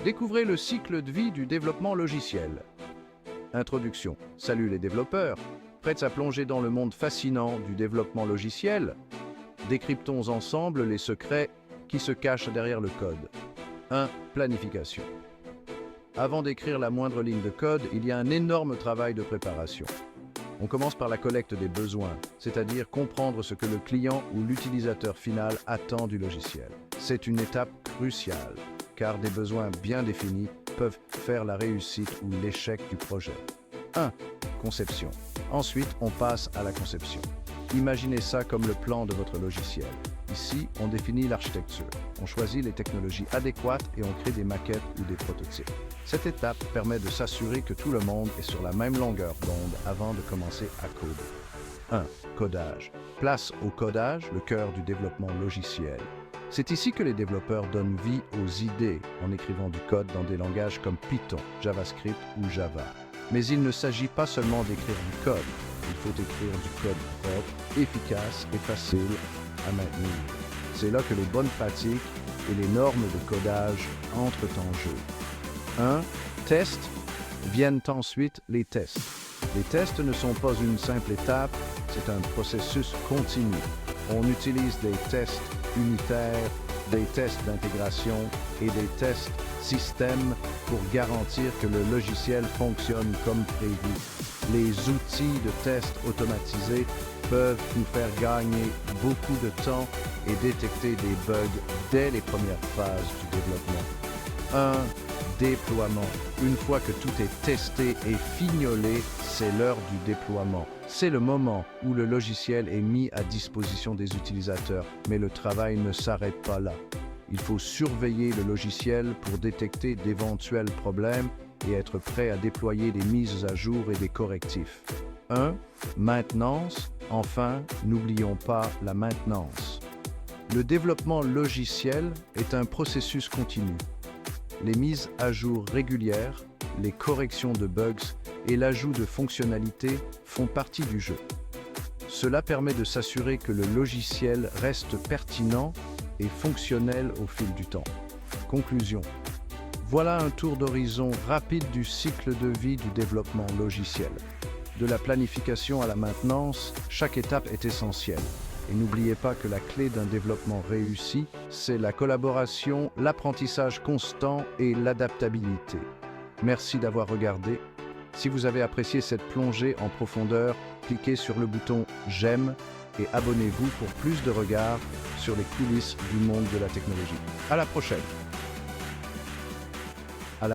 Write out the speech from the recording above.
Découvrez le cycle de vie du développement logiciel. Introduction. Salut les développeurs. Prêts à plonger dans le monde fascinant du développement logiciel? Décryptons ensemble les secrets qui se cachent derrière le code. 1. Planification. Avant d'écrire la moindre ligne de code, il y a un énorme travail de préparation. On commence par la collecte des besoins, c'est-à-dire comprendre ce que le client ou l'utilisateur final attend du logiciel. C'est une étape cruciale, car des besoins bien définis peuvent faire la réussite ou l'échec du projet. 1. Conception. Ensuite, on passe à la conception. Imaginez ça comme le plan de votre logiciel. Ici, on définit l'architecture, on choisit les technologies adéquates et on crée des maquettes ou des prototypes. Cette étape permet de s'assurer que tout le monde est sur la même longueur d'onde avant de commencer à coder. 1. Codage. Place au codage, le cœur du développement logiciel. C'est ici que les développeurs donnent vie aux idées en écrivant du code dans des langages comme Python, JavaScript ou Java. Mais il ne s'agit pas seulement d'écrire du code. Il faut écrire du code propre, efficace et facile à maintenir. C'est là que les bonnes pratiques et les normes de codage entrent en jeu. 1. Test. Viennent ensuite les tests. Les tests ne sont pas une simple étape, c'est un processus continu. On utilise des tests unitaires, des tests d'intégration et des tests système pour garantir que le logiciel fonctionne comme prévu. Les outils de test automatisés peuvent nous faire gagner beaucoup de temps et détecter des bugs dès les premières phases du développement. 1. Déploiement. Une fois que tout est testé et fignolé, c'est l'heure du déploiement. C'est le moment où le logiciel est mis à disposition des utilisateurs, mais le travail ne s'arrête pas là. Il faut surveiller le logiciel pour détecter d'éventuels problèmes et être prêt à déployer des mises à jour et des correctifs. 1. Maintenance. Enfin, n'oublions pas la maintenance. Le développement logiciel est un processus continu. Les mises à jour régulières, les corrections de bugs et l'ajout de fonctionnalités font partie du jeu. Cela permet de s'assurer que le logiciel reste pertinent et fonctionnel au fil du temps. Conclusion. Voilà un tour d'horizon rapide du cycle de vie du développement logiciel. De la planification à la maintenance, chaque étape est essentielle. Et n'oubliez pas que la clé d'un développement réussi, c'est la collaboration, l'apprentissage constant et l'adaptabilité. Merci d'avoir regardé. Si vous avez apprécié cette plongée en profondeur, cliquez sur le bouton « J'aime » et abonnez-vous pour plus de regards sur les coulisses du monde de la technologie. À la prochaine!